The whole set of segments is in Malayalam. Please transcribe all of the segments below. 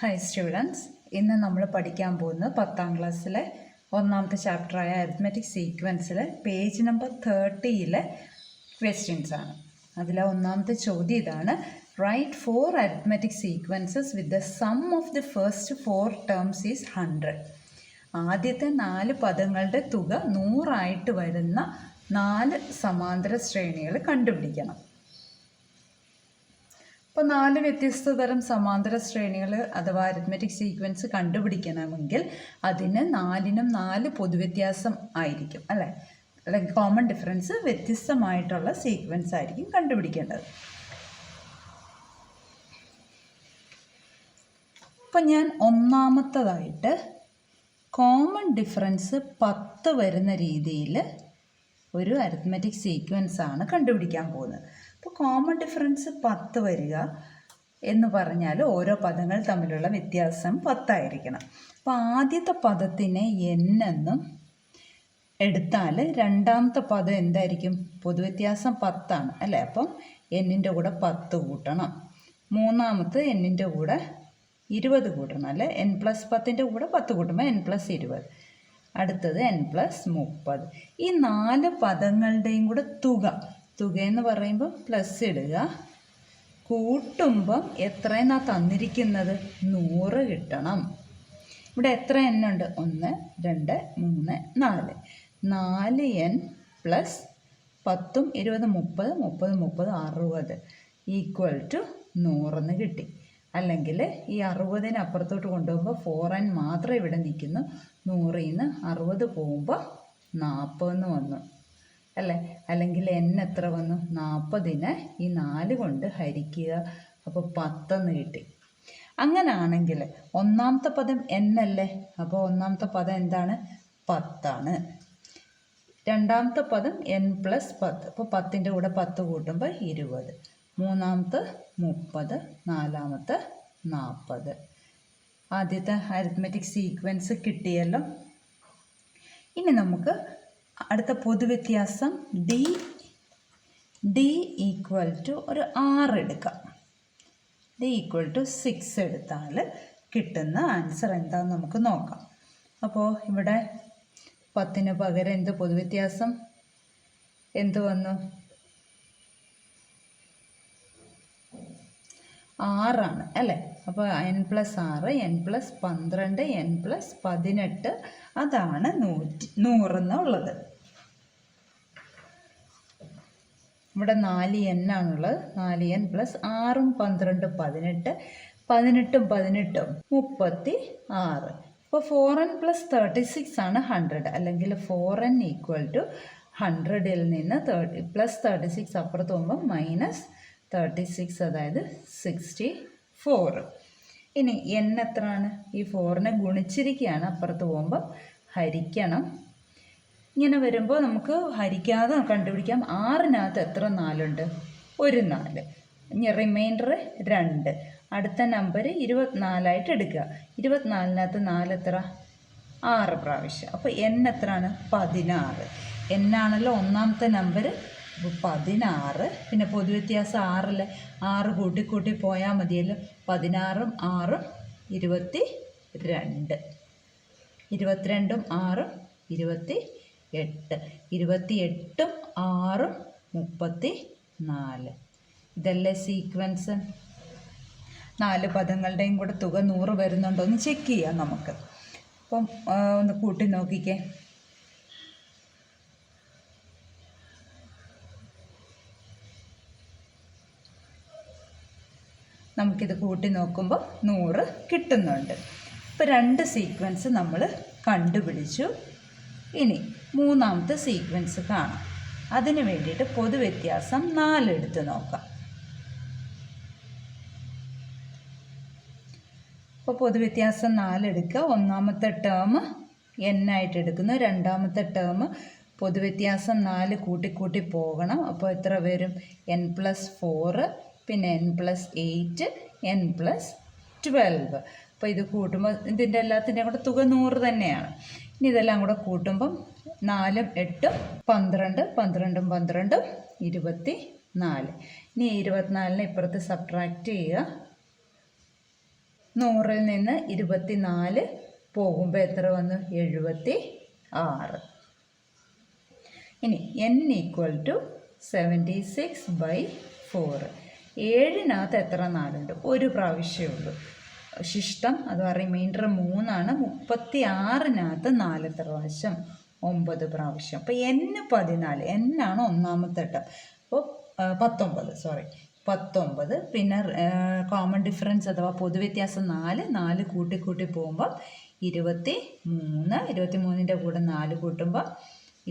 ഹായ് സ്റ്റുഡൻസ്, ഇന്ന് നമ്മൾ പഠിക്കാൻ പോകുന്നത് 10ാം ക്ലാസ്സിലെ ഒന്നാമത്തെ ചാപ്റ്ററായ അരിത്മെറ്റിക് സീക്വൻസിലെ പേജ് നമ്പർ 30 ക്വസ്റ്റ്യൻസ് ആണ്. അതിലെ ഒന്നാമത്തെ ചോദ്യം ഇതാണ്: write 4 arithmetic sequences with the sum of the first 4 terms is 100. ആദ്യത്തെ 4 പദങ്ങളുടെ തുക 100 ആയിട്ട് വരുന്ന 4 സമാന്തര ശ്രേണികൾ കണ്ടുപിടിക്കണം. അപ്പോൾ 4 വ്യത്യസ്ത തരം സമാന്തര ശ്രേണികൾ അഥവാ അരിത്മെറ്റിക് സീക്വൻസ് കണ്ടുപിടിക്കണമെങ്കിൽ അതിന് 4നും 4 പൊതുവ്യത്യാസം ആയിരിക്കും, അല്ലേ? അല്ലെങ്കിൽ കോമൺ ഡിഫറൻസ് വ്യത്യസ്തമായിട്ടുള്ള സീക്വൻസ് ആയിരിക്കും കണ്ടുപിടിക്കേണ്ടത്. അപ്പം ഞാൻ ഒന്നാമത്തതായിട്ട് കോമൺ ഡിഫറൻസ് 10 വരുന്ന രീതിയിൽ ഒരു അരിത്മെറ്റിക് സീക്വൻസ് ആണ് കണ്ടുപിടിക്കാൻ പോകുന്നത്. അപ്പോൾ കോമൺ ഡിഫറൻസ് 10 വരിക എന്ന് പറഞ്ഞാൽ ഓരോ പദങ്ങൾ തമ്മിലുള്ള വ്യത്യാസം 10 ആയിരിക്കണം. അപ്പോൾ ആദ്യത്തെ പദത്തിനെ n എന്നും എടുത്താൽ രണ്ടാമത്തെ പദം എന്തായിരിക്കും? പൊതുവ്യത്യാസം 10 ആണ്, അല്ലേ? അപ്പം n-ൻ്റെ കൂടെ 10 കൂട്ടണം. മൂന്നാമത്തെ n-ൻ്റെ കൂടെ 20 കൂട്ടണം, അല്ലേ? n+10-ൻ്റെ കൂടെ 10 കൂട്ടുമ്പോൾ n+20. അടുത്തത് n+30. ഈ 4 പദങ്ങളുടെയും കൂടെ തുകയെന്ന് പറയുമ്പോൾ പ്ലസ് ഇടുക. കൂട്ടുമ്പം എത്രയെന്നാണ് തന്നിരിക്കുന്നത്? 100 കിട്ടണം. ഇവിടെ എത്ര n ഉണ്ട്? 1, 2, 3, 4. 4n പ്ലസ് 10, 20, 30, 60 ഈക്വൽ ടു 100 കിട്ടി. അല്ലെങ്കിൽ ഈ 60-ന് അപ്പുറത്തോട്ട് കൊണ്ടുപോകുമ്പോൾ 4n മാത്രം ഇവിടെ നിൽക്കുന്നു. 100-ൽ 60 പോകുമ്പോൾ 40 വന്നു, അല്ലേ? അല്ലെങ്കിൽ n എത്ര വന്നു? 40-നെ ഈ 4 കൊണ്ട് ഹരിക്കുക, അപ്പോൾ 10 കിട്ടി. അങ്ങനെയാണെങ്കിൽ ഒന്നാമത്തെ പദം n അല്ലേ? അപ്പോൾ ഒന്നാമത്തെ പദം എന്താണ്? 10 ആണ്. രണ്ടാമത്തെ പദം n+10. അപ്പോൾ 10-ൻ്റെ കൂടെ 10 കൂട്ടുമ്പോൾ 20. മൂന്നാമത്തെ 30, നാലാമത്തെ 40. ആദ്യത്തെ അരിത്മെറ്റിക് സീക്വൻസ് കിട്ടിയല്ലോ. ഇനി നമുക്ക് അടുത്ത പൊതുവ്യത്യാസം d ഈക്വൽ ടു ഒരു 6 എടുക്കാം. d ഈക്വൽ ടു 6 എടുത്താൽ കിട്ടുന്ന ആൻസർ എന്താണെന്ന് നമുക്ക് നോക്കാം. അപ്പോൾ ഇവിടെ 10-ന് പകരം എന്ത് പൊതുവ്യത്യാസം എന്ത് വന്നു? 6 ആണ്, അല്ലേ? അപ്പോൾ n+6, n+12, n+18 അതാണ് 100 എന്നുള്ളത്. ഇവിടെ 4n ആണുള്ളത്. 4n plus 6ഉം 12, 18, 18ഉം 18ഉം 36. അപ്പോൾ 4n + 36 ആണ് 100. അല്ലെങ്കിൽ 4n ഈക്വൽ ടു 100-ൽ നിന്ന് +36 അപ്പുറത്ത് പോകുമ്പോൾ -36, അതായത് 64. ഇനി n എത്രയാണ്? ഈ 4നെ ഗുണിച്ചിരിക്കുകയാണ്, അപ്പുറത്ത് പോകുമ്പോൾ ഹരിക്കണം. ഇങ്ങനെ വരുമ്പോൾ നമുക്ക് ഹരിക്കാതെ കണ്ടുപിടിക്കാം. 6-നകത്ത് എത്ര 4 ഉണ്ട്? ഒരു 4. ഇനി റിമൈൻഡർ 2. അടുത്ത നമ്പർ 24 എടുക്കുക. 24-നകത്ത് 4 എത്ര? 6 പ്രാവശ്യം. അപ്പോൾ n എത്രയാണ്? 16. n ആണല്ലോ ഒന്നാമത്തെ നമ്പർ, 16. പിന്നെ പൊതുവ്യത്യാസം 6 6 കൂട്ടി പോയാൽ മതിയല്ലോ. 16ഉം 6ഉം 22. 22ഉം 6ഉം 28. 28ഉം 6ഉം 34. ഇതല്ലേ സീക്വൻസ്? 4 പദങ്ങളുടെയും കൂടെ തുക 100 വരുന്നുണ്ടോ എന്ന് ചെക്ക് ചെയ്യാം നമുക്ക്. അപ്പം ഒന്ന് കൂട്ടി നോക്കിക്കേ. നമുക്കിത് കൂട്ടി നോക്കുമ്പോൾ 100 കിട്ടുന്നുണ്ട്. ഇപ്പോൾ 2 സീക്വൻസ് നമ്മൾ കണ്ടുപിടിച്ചു. ഇനി മൂന്നാമത്തെ സീക്വൻസ് കാണാം. അതിന് വേണ്ടിയിട്ട് പൊതുവ്യത്യാസം 4 എടുത്ത് നോക്കാം. അപ്പോൾ പൊതുവ്യത്യാസം 4 എടുക്കുക. ഒന്നാമത്തെ ടേം n ആയിട്ട് എടുക്കുന്നു. രണ്ടാമത്തെ ടേം പൊതുവ്യത്യാസം 4 കൂട്ടി പോകണം. അപ്പോൾ എത്ര വരും? n+4, പിന്നെ n+8, n+12. അപ്പോൾ ഇത് കൂട്ടുമ്പോൾ ഇതിൻ്റെ എല്ലാത്തിൻ്റെയും കൂടെ തുക 100 തന്നെയാണ്. ഇനി ഇതെല്ലാം കൂടെ കൂട്ടുമ്പം 4ഉം 8ഉം 12, 12ഉം 12ഉം 24. ഇനി 24-നെ ഇപ്പുറത്ത് സബ്ട്രാക്റ്റ് ചെയ്യുക. 100-ൽ നിന്ന് 24 പോകുമ്പോൾ എത്ര വന്നു? 76. ഇനി n = 76/4. 7-നകത്ത് എത്ര 4 ഉണ്ട്? ഒരു പ്രാവശ്യമേ ഉള്ളൂ. ശിഷ്ടം അഥവാ റിമൈൻഡർ 3 36-നകത്ത് 4 എത്ര പ്രാവശ്യം? 9 പ്രാവശ്യം. അപ്പോൾ n 14. n ആണ് ഒന്നാമത്തെ ടേം. അപ്പോൾ 19. പിന്നെ കോമൺ ഡിഫറൻസ് അഥവാ പൊതുവ്യത്യാസം 4 കൂട്ടി പോകുമ്പോൾ 23. 23-ൻ്റെ കൂടെ 4 കൂട്ടുമ്പോൾ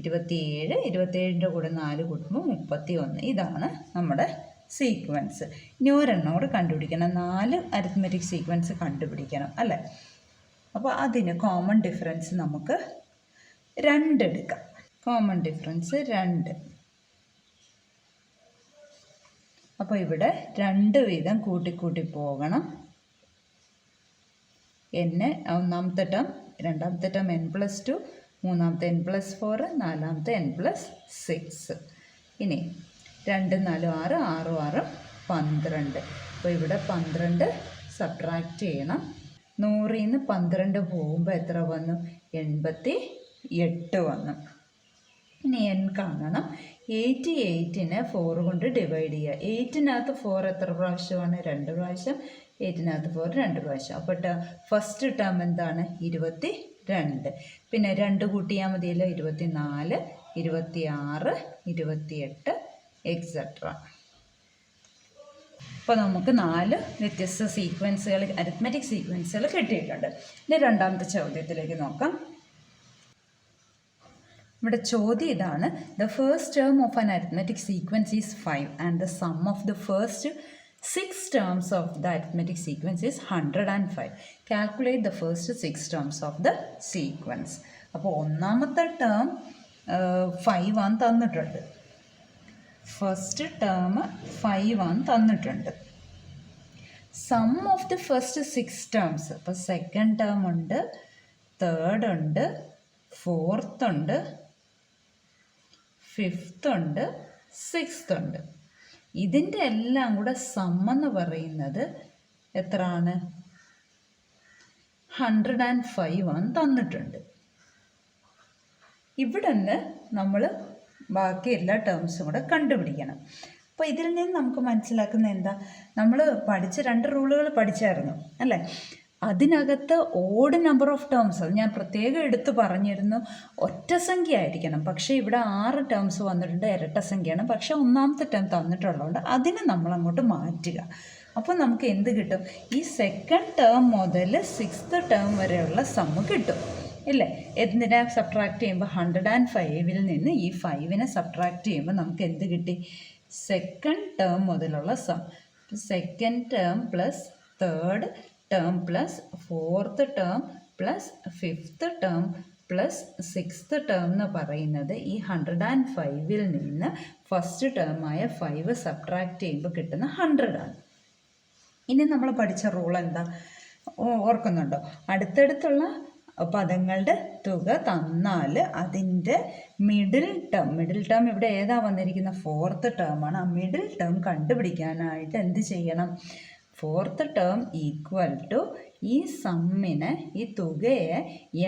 27. 27-ൻ്റെ കൂടെ 4 കൂട്ടുമ്പോൾ 31. ഇതാണ് നമ്മുടെ സീക്വൻസ്. ഇനി ഒരെണ്ണം കൂടെ കണ്ടുപിടിക്കണം. 4 അരിത്മെറ്റിക് സീക്വൻസ് കണ്ടുപിടിക്കണം അല്ലേ? അപ്പോൾ അതിന് കോമൺ ഡിഫറൻസ് നമുക്ക് 2 എടുക്കാം. Common difference 2. അപ്പോൾ ഇവിടെ 2 വീതം കൂട്ടി പോകണം. n ഒന്നാമത്തെ ടേം, രണ്ടാമത്തെ ടേം n+2, മൂന്നാമത്തെ n+4, നാലാമത്തെ n+6. ഇനി 2 4 6, 6 6 12. അപ്പോൾ ഇവിടെ 12 സബ്ട്രാക്റ്റ് ചെയ്യണം. 100-ൽ നിന്ന് 12 പോകുമ്പോൾ എത്ര വന്നു? 88 വന്നു. ഇനി n കാണണം. 88-നെ 4 കൊണ്ട് ഡിവൈഡ് ചെയ്യുക. 8-നകത്ത് 4 എത്ര പ്രാവശ്യമാണ്? 2 പ്രാവശ്യം. 8-നകത്ത് 4 2 പ്രാവശ്യം. അപ്പോൾ ഫസ്റ്റ് ടേം എന്താണ്? 22. പിന്നെ 2 കൂട്ടിയാൽ മതിയല്ലോ. 24, 26, 28 എക്സെട്ര. അപ്പോൾ നമുക്ക് 4 വ്യത്യസ്ത സീക്വൻസുകൾ, അരിത്മെറ്റിക് സീക്വൻസുകൾ കിട്ടിയിട്ടുണ്ട്. ഇനി രണ്ടാമത്തെ ചോദ്യത്തിലേക്ക് നോക്കാം. ഇവിടെ ചോദ്യം ഇതാണ്: the first term of an arithmetic sequence is 5 and the sum of the first 6 terms of the arithmetic sequence is 105. Calculate the first 6 terms of the sequence. അപ്പോൾ ഒന്നാമത്തെ ടേം 5 ആണ് തന്നിട്ടുണ്ട്. ഫസ്റ്റ് ടേം 5 ആണ് തന്നിട്ടുണ്ട്. Sum of the first 6 terms, അപ്പോൾ സെക്കൻഡ് ടേം ഉണ്ട്, തേർഡ് ഉണ്ട്, ഫോർത്ത് ഉണ്ട്, ഫിഫ്ത്ത് ഉണ്ട്, സിക്സ്ത് ഉണ്ട്. ഇതിൻ്റെ എല്ലാം കൂടെ സം എന്ന് പറയുന്നത് എത്രയാണ്? 105 ആണ് തന്നിട്ടുണ്ട്. ഇവിടെ നിന്ന് നമ്മൾ ബാക്കി എല്ലാ ടേംസും കൂടെ കണ്ടുപിടിക്കണം. അപ്പോൾ ഇതിൽ നിന്ന് നമുക്ക് മനസ്സിലാക്കുന്നത് എന്താ? നമ്മൾ പഠിച്ച 2 റൂളുകൾ പഠിച്ചായിരുന്നു അല്ലേ? അതിനകത്ത് ഓഡ് നമ്പർ ഓഫ് ടേംസ്, അത് ഞാൻ പ്രത്യേകം എടുത്ത് പറഞ്ഞിരുന്നു. ഒറ്റ സംഖ്യ ആയിരിക്കണം. പക്ഷേ ഇവിടെ 6 ടേംസ് വന്നിട്ടുണ്ട്, ഇരട്ട സംഖ്യയാണ്. പക്ഷേ ഒന്നാമത്തെ ടേം തന്നിട്ടുള്ളതുകൊണ്ട് അതിനെ നമ്മൾ അങ്ങോട്ട് മാറ്റുക. അപ്പോൾ നമുക്ക് എന്ത് കിട്ടും? ഈ സെക്കൻഡ് ടേം മുതൽ 6th ടേം വരെയുള്ള സമ്മ് കിട്ടും ഇല്ലേ? എന്തിനെ സബ്ട്രാക്ട് ചെയ്യുമ്പോൾ 105-ൽ നിന്ന് ഈ 5-നെ സബ്ട്രാക്ട് ചെയ്യുമ്പോൾ നമുക്ക് എന്ത് കിട്ടി? സെക്കൻഡ് ടേം മുതലുള്ള sum. Second term plus third term plus fourth term plus fifth term plus 6th term എന്ന് പറയുന്നത് ഈ 105-ൽ നിന്ന് ഫസ്റ്റ് ടേമായ 5 സബ്ട്രാക്ട് ചെയ്യുമ്പോൾ കിട്ടുന്ന 100 ആണ്. ഇനി നമ്മൾ പഠിച്ച റൂൾ എന്താ ഓർക്കുന്നുണ്ടോ? അടുത്തടുത്തുള്ള പദങ്ങളുടെ തുക തന്നാൽ അതിൻ്റെ മിഡിൽ ടേം ഇവിടെ ഏതാ വന്നിരിക്കുന്ന? 4th ടേമാണ്. ആ മിഡിൽ ടേം കണ്ടുപിടിക്കാനായിട്ട് എന്ത് ചെയ്യണം? 4th ടേം ഈക്വൽ ടു ഈ സമ്മിനെ, ഈ തുകയെ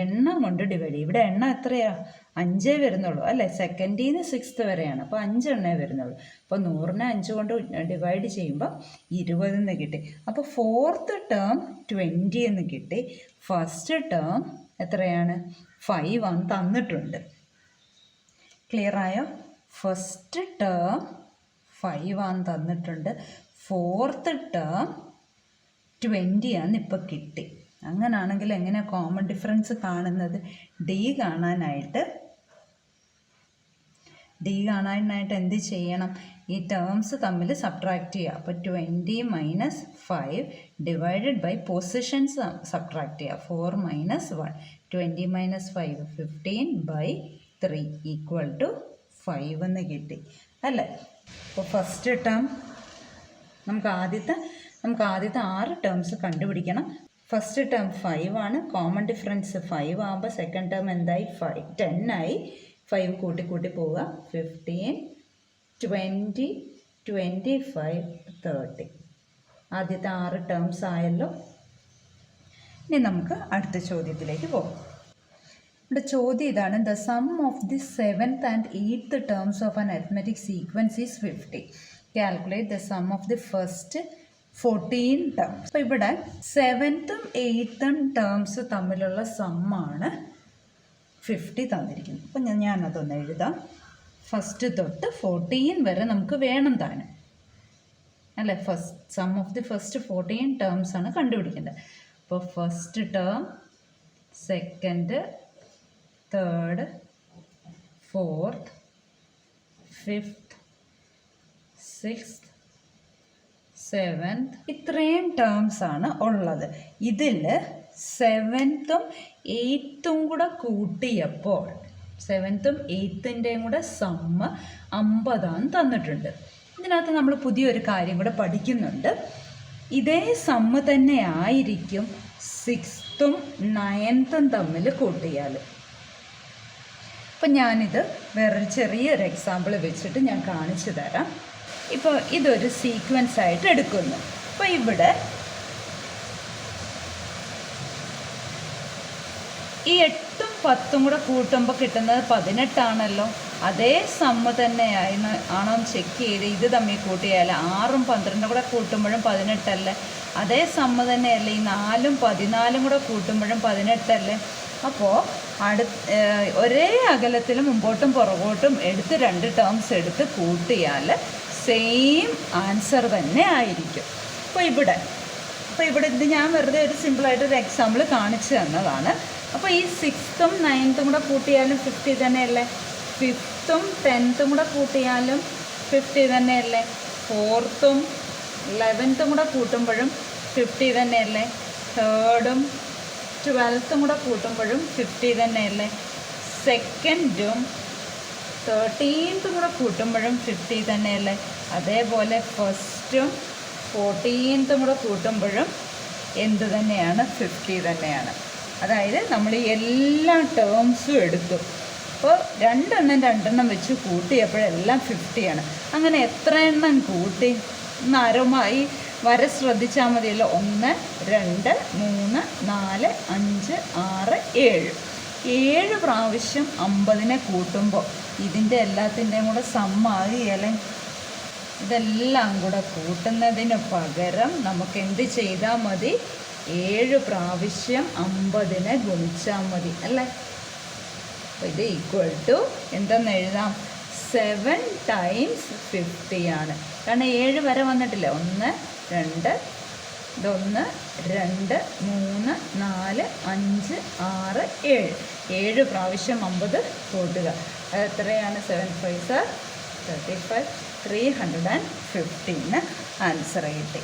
എണ്ണം കൊണ്ട് ഡിവൈഡ് ചെയ്യും. ഇവിടെ എണ്ണം എത്രയാണ്? 5 വരുന്നുള്ളൂ അല്ലേ? സെക്കൻഡിൽ നിന്ന് 6th വരെയാണ്. അപ്പോൾ 5 എണ്ണേ വരുന്നുള്ളൂ. അപ്പോൾ 100-നെ 5 കൊണ്ട് ഡിവൈഡ് ചെയ്യുമ്പോൾ 20 എന്ന് കിട്ടി. അപ്പോൾ 4th ടേം 20 എന്ന് കിട്ടി. ഫസ്റ്റ് ടേം എത്രയാണ്? 5 ആണ് തന്നിട്ടുണ്ട്. ക്ലിയർ ആയോ? ഫസ്റ്റ് ടേം 5 ആണ് തന്നിട്ടുണ്ട്. 4th ടേം 20 ആണ് ഇപ്പോൾ കിട്ടി. അങ്ങനാണെങ്കിൽ എങ്ങനെ കോമൺ ഡിഫറൻസ് കാണുന്നത്? ഡി കാണാനായിട്ട് എന്ത് ചെയ്യണം? ഈ ടേംസ് തമ്മിൽ സബ്ട്രാക്ട് ചെയ്യുക. അപ്പോൾ 20 minus 5 divided by positions subtract ചെയ്യുക. 4 മൈനസ് 1, 20 മൈനസ് 5 15/3 ഈക്വൽ ടു 5 എന്ന് കിട്ടി അല്ലേ? അപ്പോൾ ഫസ്റ്റ് ടേം നമുക്ക് ആദ്യത്തെ 6 ടേംസ് കണ്ടുപിടിക്കണം. ഫസ്റ്റ് ടേം 5 ആണ്. കോമൺ ഡിഫറൻസ് 5 ആകുമ്പോൾ സെക്കൻഡ് ടേം എന്തായി? 10 ആയി. 5 കൂട്ടി പോവുക. 15, 20, 25, 30. ആദ്യത്തെ 6 ടേംസ് ആയല്ലോ. ഇനി നമുക്ക് അടുത്ത ചോദ്യത്തിലേക്ക് പോകാം. ഇവിടെ ചോദ്യം ഇതാണ്: the sum of the 7th and 8th terms of an arithmetic sequence is 50. Calculate the sum of the first 14 terms. അപ്പോൾ ഇവിടെ 7th ഉം 8th ടേംസ് തമ്മിലുള്ള സമ്മാണ് 50 തന്നിരിക്കുന്നത്. അപ്പം ഞാനതൊന്ന് എഴുതാം. ഫസ്റ്റ് തൊട്ട് 14 വരെ നമുക്ക് വേണം താനും അല്ലേ. Sum of the first 14 terms ആണ് കണ്ടുപിടിക്കേണ്ടത്. അപ്പോൾ first term, second, third, fourth, fifth, sixth, seventh, ഇത്രയും ടേംസ് ആണ് ഉള്ളത്. ഇതിൽ 7th ഉം 8th കൂടെ കൂട്ടിയപ്പോൾ 7th ഉം 8th കൂടെ സമ്മ് 50 തന്നിട്ടുണ്ട്. ഇതിനകത്ത് നമ്മൾ പുതിയൊരു കാര്യം കൂടെ പഠിക്കുന്നുണ്ട്. ഇതേ സമ്മ് തന്നെ ആയിരിക്കും 6th ഉം 9th തമ്മിൽ കൂട്ടിയാൽ. അപ്പം ഞാനിത് വേറൊരു ചെറിയൊരു എക്സാമ്പിൾ വെച്ചിട്ട് ഞാൻ കാണിച്ചു തരാം. ഇപ്പോൾ ഇതൊരു സീക്വൻസ് ആയിട്ട് എടുക്കുന്നു. അപ്പോൾ ഇവിടെ ഈ 8ഉം 10ഉം കൂടെ കൂട്ടുമ്പോൾ കിട്ടുന്നത് 18 ആണല്ലോ. അതേ സമ്മ് തന്നെ ആണോ ചെക്ക് ചെയ്ത് ഇത് തമ്മിൽ കൂട്ടിയാൽ 6ഉം 12ഉം കൂടെ കൂട്ടുമ്പോഴും 18 അല്ലേ. അതേ സമ്മ് തന്നെയല്ലേ ഈ 4ഉം 14ഉം കൂടെ കൂട്ടുമ്പോഴും 18 അല്ലേ. അപ്പോൾ ഒരേ അകലത്തിൽ മുമ്പോട്ടും പുറകോട്ടും എടുത്ത് 2 ടേംസ് എടുത്ത് കൂട്ടിയാൽ സെയിം ആൻസർ തന്നെ ആയിരിക്കും. അപ്പോൾ ഇവിടെ ഇത് ഞാൻ വെറുതെ ഒരു സിമ്പിളായിട്ടൊരു എക്സാമ്പിൾ കാണിച്ചു തന്നതാണ്. അപ്പോൾ ഈ 6th ഉം 9th കൂടെ കൂട്ടിയാലും 50 തന്നെയല്ലേ. 5th ഉം 10th കൂടെ കൂട്ടിയാലും 50 തന്നെയല്ലേ. 4th ഉം 11th കൂടെ കൂട്ടുമ്പോഴും 50 തന്നെയല്ലേ. 3rd ഉം 12th കൂടെ കൂട്ടുമ്പോഴും 50 തന്നെയല്ലേ. 2nd ഉം 13th കൂടെ കൂട്ടുമ്പോഴും 50 തന്നെയല്ലേ. അതേപോലെ 1st ഉം 14th കൂടെ കൂട്ടുമ്പോഴും എന്ത് തന്നെയാണ്? 50 തന്നെയാണ്. അതായത് നമ്മൾ ഈ എല്ലാ ടേംസും എടുത്തു. അപ്പോൾ 2 എണ്ണം വെച്ച് കൂട്ടിയപ്പോഴെല്ലാം 50 ആണ്. അങ്ങനെ എത്ര എണ്ണം കൂട്ടി ആരമായി വര ശ്രദ്ധിച്ചാൽ മതിയല്ലോ. 1, 2, 3, 4, 5, 6, 7. 7 പ്രാവശ്യം 50 കൂട്ടുമ്പോൾ ഇതിൻ്റെ എല്ലാത്തിൻ്റെയും കൂടെ സമ്മാകിയല്ലേ. ഇതെല്ലാം കൂടെ കൂട്ടുന്നതിന് പകരം നമുക്ക് എന്ത് ചെയ്താൽ മതി? 7 പ്രാവശ്യം 50 ഗുണിച്ചാൽ മതി അല്ലേ. അപ്പോൾ ഇത് ഈക്വൽ ടു എന്തെന്ന് എഴുതാം? 7 times 50 ആണ്. കാരണം 7 വരെ വന്നിട്ടില്ല. 1, 2, 1, 2, 3, 4, 5, 6, 7. 7 പ്രാവശ്യം 50 കൂട്ടുക. അത് എത്രയാണ്? 7 5 35, 315 ആൻസർ കിട്ടി.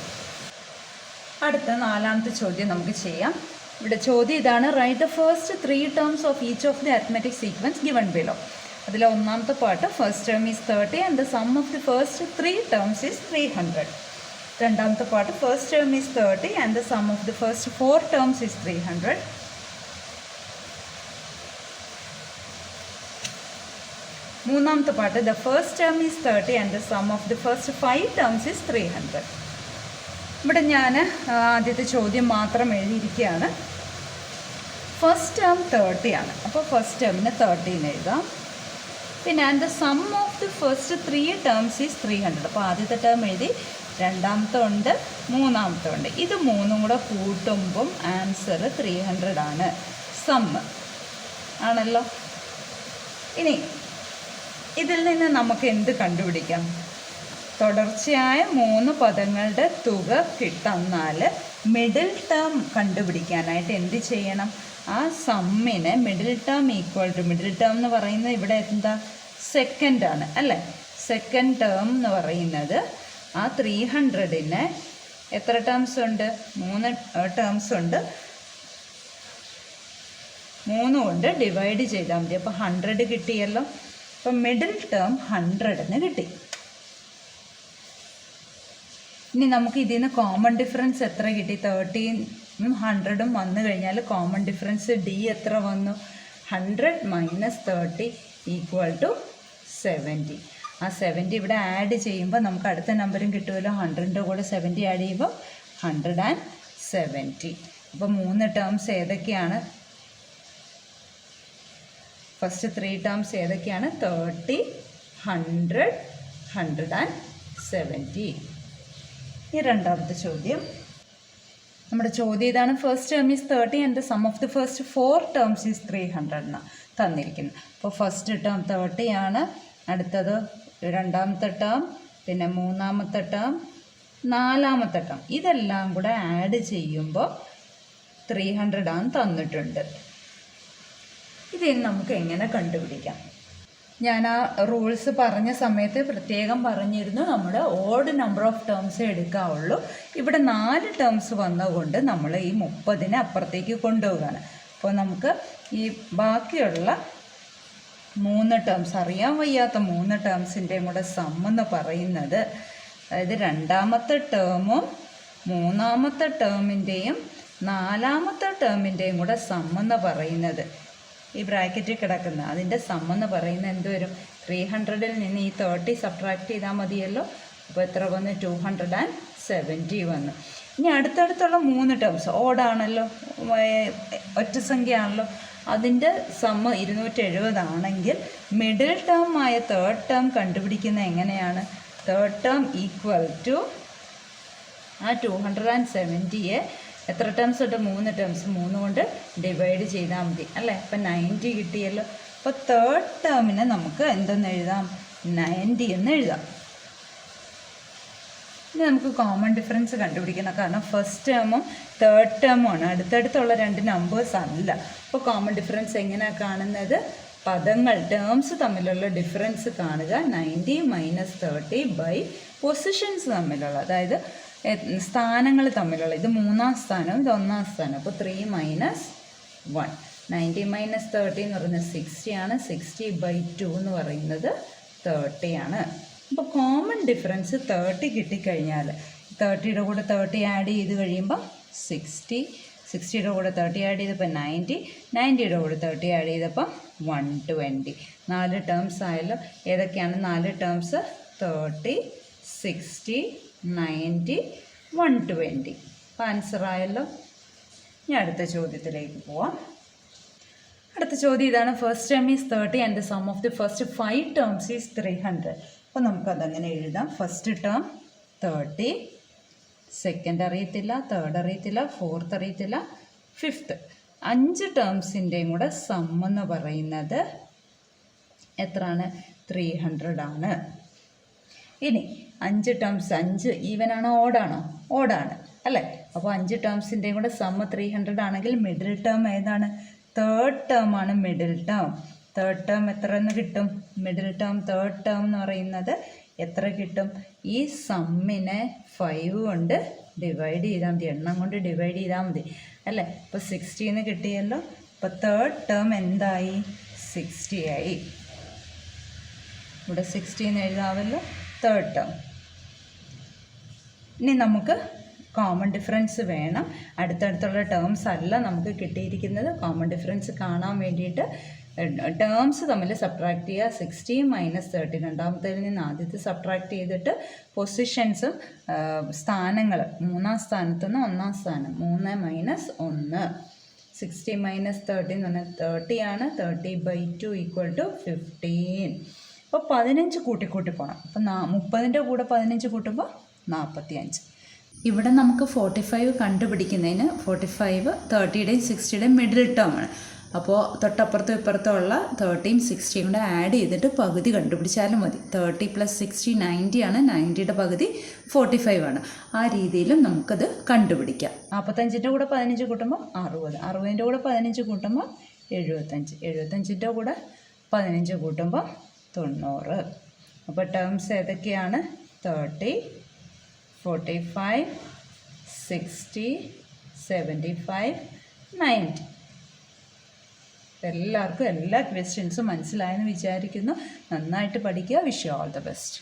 അടുത്ത 4ാമത്തെ ചോദ്യം നമുക്ക് ചെയ്യാം. ഇവിടെ ചോദ്യം ഇതാണ്: write the first 3 terms of each of the arithmetic sequence given below. അതിൽ ഒന്നാമത്തെ part first term is 30 and the sum of the first 3 terms is 300. രണ്ടാമത്തെ part first term is 30 and the sum of the first 4 terms is 300. മൂന്നാമത്തെ part the first term is 30 and the sum of the first 5 terms is 300. ഇവിടെ ഞാൻ ആദ്യത്തെ ചോദ്യം മാത്രം എഴുതിയിരിക്കുകയാണ്. ഫസ്റ്റ് ടേം 30 ആണ്. അപ്പോൾ ഫസ്റ്റ് ടേമിന് 30 എഴുതാം. പിന്നെ and the sum of the first 3 terms is 300. അപ്പോൾ ആദ്യത്തെ ടേം എഴുതി, രണ്ടാമത്തെ ഉണ്ട്, മൂന്നാമത്തെ ഉണ്ട്. ഇത് മൂന്നും കൂടെ കൂട്ടുമ്പം ആൻസർ 300 ആണ്. സമ്മ് ആണല്ലോ. ഇനി ഇതിൽ നിന്ന് നമുക്ക് എന്ത് കണ്ടുപിടിക്കാം? തുടർച്ചയായ 3 പദങ്ങളുടെ തുക കിട്ടുന്നാൽ മിഡിൽ ടേം കണ്ടുപിടിക്കാനായിട്ട് എന്ത് ചെയ്യണം? ആ സമ്മിനെ middle term equal to, middle term എന്ന് പറയുന്നത് ഇവിടെ എന്താ? സെക്കൻഡ് ആണ് അല്ലേ. സെക്കൻഡ് ടേം എന്ന് പറയുന്നത് ആ 300-ന് എത്ര ടേംസ് ഉണ്ട്? 3 ടേംസ് ഉണ്ട്. 3 കൊണ്ട് ഡിവൈഡ് ചെയ്താൽ മതി. അപ്പോൾ 100 കിട്ടിയല്ലോ. അപ്പം മിഡിൽ ടേം 100-ന് കിട്ടി. ഇനി നമുക്ക് ഇതിൽ നിന്ന് കോമൺ ഡിഫറൻസ് എത്ര കിട്ടി? 30ഉം 100ഉം വന്നു കഴിഞ്ഞാൽ കോമൺ ഡിഫറൻസ് ഡി എത്ര വന്നു? 100 മൈനസ് 30 ഈക്വൽ ടു 70. ആ 70 ഇവിടെ ആഡ് ചെയ്യുമ്പോൾ നമുക്ക് അടുത്ത നമ്പറും കിട്ടുമല്ലോ. 100ൻ്റെ കൂടെ 70 ആഡ് ചെയ്യുമ്പോൾ 170. അപ്പോൾ 3 ടേംസ് ഏതൊക്കെയാണ്? ഫസ്റ്റ് 3 ടേംസ് ഏതൊക്കെയാണ്? 30, 100, 170. ഈ രണ്ടാമത്തെ ചോദ്യം. നമ്മുടെ ചോദ്യം ഇതാണ്. First term is 30 and the sum of the first 4 terms is 300 എന്നാണ് തന്നിരിക്കുന്നത്. അപ്പോൾ ഫസ്റ്റ് ടേം 30 ആണ്, അടുത്തത് രണ്ടാമത്തെ ടേം, പിന്നെ മൂന്നാമത്തെ ടേം, നാലാമത്തെ ടേം. ഇതെല്ലാം കൂടെ ആഡ് ചെയ്യുമ്പോൾ 300 ആണ് തന്നിട്ടുണ്ട്. ഇതിന് നമുക്ക് എങ്ങനെ കണ്ടുപിടിക്കാം? ഞാൻ ആ റൂൾസ് പറഞ്ഞ സമയത്ത് പ്രത്യേകം പറഞ്ഞിരുന്നു നമ്മൾ ഓഡ് നമ്പർ ഓഫ് ടേംസ് എടുക്കാവുള്ളൂ. ഇവിടെ 4 ടേംസ് വന്നതുകൊണ്ട് നമ്മൾ ഈ 30നെ അപ്പുറത്തേക്ക് കൊണ്ടുപോവുകയാണ്. അപ്പോൾ നമുക്ക് ഈ ബാക്കിയുള്ള 3 ടേംസ്, അറിയാൻ വയ്യാത്ത 3 ടേംസിൻ്റെയും കൂടെ സം എന്ന് പറയുന്നത്, അതായത് രണ്ടാമത്തെ ടേമും മൂന്നാമത്തെ ടേമിൻ്റെയും നാലാമത്തെ ടേമിൻ്റെയും കൂടെ സം എന്ന് പറയുന്നത്, ഈ ബ്രാക്കറ്റിൽ കിടക്കുന്ന അതിൻ്റെ സം എന്ന് പറയുന്നത് എന്ത് വരും? 300ൽ നിന്ന് ഈ 30 സബ്ട്രാക്ട് ചെയ്താൽ മതിയല്ലോ. അപ്പോൾ എത്ര വന്ന്? 270 വന്നു. ഇനി അടുത്തടുത്തുള്ള 3 ടേംസ് ഓടാണല്ലോ, ഒറ്റ സംഖ്യ ആണല്ലോ, അതിൻ്റെ സം 270 ആണെങ്കിൽ മിഡിൽ ടേം ആയ തേർഡ് ടേം കണ്ടുപിടിക്കുന്നത് എങ്ങനെയാണ്? തേർഡ് ടേം ഈക്വൽ ടു ആ 270യെ എത്ര ടേംസ് ഉണ്ട്? 3 ടേംസ്, 3 കൊണ്ട് ഡിവൈഡ് ചെയ്താൽ മതി അല്ലേ? അപ്പം 90 കിട്ടിയല്ലോ. അപ്പോൾ തേർഡ് ടേമിനെ നമുക്ക് എന്തെന്ന് എഴുതാം? 90 എന്ന് എഴുതാം. ഇനി നമുക്ക് കോമൺ ഡിഫറൻസ് കണ്ടുപിടിക്കണം. കാരണം ഫസ്റ്റ് ടേമും തേർഡ് ടേമുമാണ്, അടുത്തടുത്തുള്ള 2 നമ്പേഴ്സ് അല്ല. അപ്പോൾ കോമൺ ഡിഫറൻസ് എങ്ങനെയാണ് കാണുന്നത്? പദങ്ങൾ, ടേംസ് തമ്മിലുള്ള ഡിഫറൻസ് കാണുക. 90 - 30 ബൈ പൊസിഷൻസ് തമ്മിലുള്ള, അതായത് സ്ഥാനങ്ങൾ തമ്മിലുള്ള, ഇത് 3ാം സ്ഥാനം, ഇത് 1ാം സ്ഥാനം. അപ്പോൾ 3 - 1. 90 - 30 എന്ന് പറയുന്നത് 60 ആണ്. 60/2 എന്ന് പറയുന്നത് 30 ആണ്. അപ്പോൾ കോമൺ ഡിഫറൻസ് 30 കിട്ടിക്കഴിഞ്ഞാൽ 30യുടെ കൂടെ 30 ആഡ് ചെയ്ത് കഴിയുമ്പോൾ 60, 60യുടെ കൂടെ 30 ആഡ് ചെയ്തപ്പോൾ 90, 90യുടെ കൂടെ 30 ആഡ് ചെയ്തപ്പോൾ 120. 4 ടേംസ് ആയല്ലോ. ഏതൊക്കെയാണ് 4 ടേംസ്? 30, 60, 90, 120. അപ്പോൾ ആൻസർ ആയല്ലോ. ഇനി അടുത്ത ചോദ്യത്തിലേക്ക് പോവാം. അടുത്ത ചോദ്യം ഇതാണ്. First term is 30 and the sum of the first 5 terms is 300. അപ്പോൾ നമുക്കതങ്ങനെ എഴുതാം. ഫസ്റ്റ് ടേം 30, സെക്കൻഡ് അറിയത്തില്ല, തേർഡ് അറിയത്തില്ല, ഫോർത്ത് അറിയത്തില്ല, ഫിഫ്ത്ത്. 5 ടേംസിൻ്റെയും കൂടെ സം എന്ന് പറയുന്നത് എത്രയാണ്? 300 ആണ്. ഇനി 5 ടേംസ്, 5 ഈവനാണോ ഓടാണോ? ഓടാണ് അല്ലേ? അപ്പോൾ 5 ടേംസിൻ്റെയും കൂടെ സം 300 ആണെങ്കിൽ മിഡിൽ ടേം ഏതാണ്? തേർഡ് ടേം ആണ് മിഡിൽ ടേം. തേർഡ് ടേം എത്ര എന്ന് കിട്ടും? മിഡിൽ ടേം തേർഡ് ടേം എന്ന് പറയുന്നത് എത്ര കിട്ടും? ഈ സമ്മിനെ 5 കൊണ്ട് ഡിവൈഡ് ചെയ്താൽ മതി, എണ്ണം കൊണ്ട് ഡിവൈഡ് ചെയ്താൽ മതി അല്ലേ? അപ്പോൾ 60 എന്ന് കിട്ടിയല്ലോ. അപ്പോൾ തേർഡ് ടേം എന്തായി? 60 ആയി. ഇവിടെ 60 എന്ന് എഴുതാമല്ലോ, തേർഡ് ടേം. ഇനി നമുക്ക് കോമൺ ഡിഫറൻസ് വേണം. അടുത്തടുത്തുള്ള ടേംസ് അല്ല നമുക്ക് കിട്ടിയിരിക്കുന്നത്. കോമൺ ഡിഫറൻസ് കാണാൻ വേണ്ടിയിട്ട് ടേംസ് തമ്മിൽ സബ്ട്രാക്ട് ചെയ്യുക. 60 - 30, രണ്ടാമത്തേതിൽ നിന്ന് ആദ്യത്തെ സബ്ട്രാക്ട് ചെയ്തിട്ട് പൊസിഷൻസും സ്ഥാനങ്ങൾ, 3ാം സ്ഥാനത്തു നിന്ന് 1ാം സ്ഥാനം, 3 - 1. 60 - 30 എന്ന് പറഞ്ഞാൽ 30 ആണ്. 30/2 = 15. അപ്പോൾ 15 കൂട്ടി പോകണം. അപ്പോൾ 30ൻ്റെ കൂടെ 15 കൂട്ടുമ്പോൾ 45. ഇവിടെ നമുക്ക് 45 കണ്ടുപിടിക്കുന്നതിന് 45 30യുടെയും 60യുടെയും മിഡിൽ ടേം ആണ്. അപ്പോൾ തൊട്ടപ്പുറത്തും ഇപ്പുറത്തുള്ള 30യും 60യും കൂടെ ആഡ് ചെയ്തിട്ട് പകുതി കണ്ടുപിടിച്ചാലും മതി. 30 + 60 90 ആണ്. 90യുടെ പകുതി 45 ആണ്. ആ രീതിയിലും നമുക്കത് കണ്ടുപിടിക്കാം. 45ൻ്റെ കൂടെ 15 കൂട്ടുമ്പോൾ 60, 60ൻ്റെ കൂടെ 15 കൂട്ടുമ്പോൾ 75, 75ൻ്റെ കൂടെ 15 കൂട്ടുമ്പോൾ 90. അപ്പോൾ ടേംസ് ഏതൊക്കെയാണ്? 30, 45, 60, 75, 90. എല്ലാവർക്കും എല്ലാ ക്വസ്റ്റ്യൻസും മനസ്സിലായെന്ന് വിചാരിക്കുന്നു. നന്നായിട്ട് പഠിക്കുക. Wish you all the best.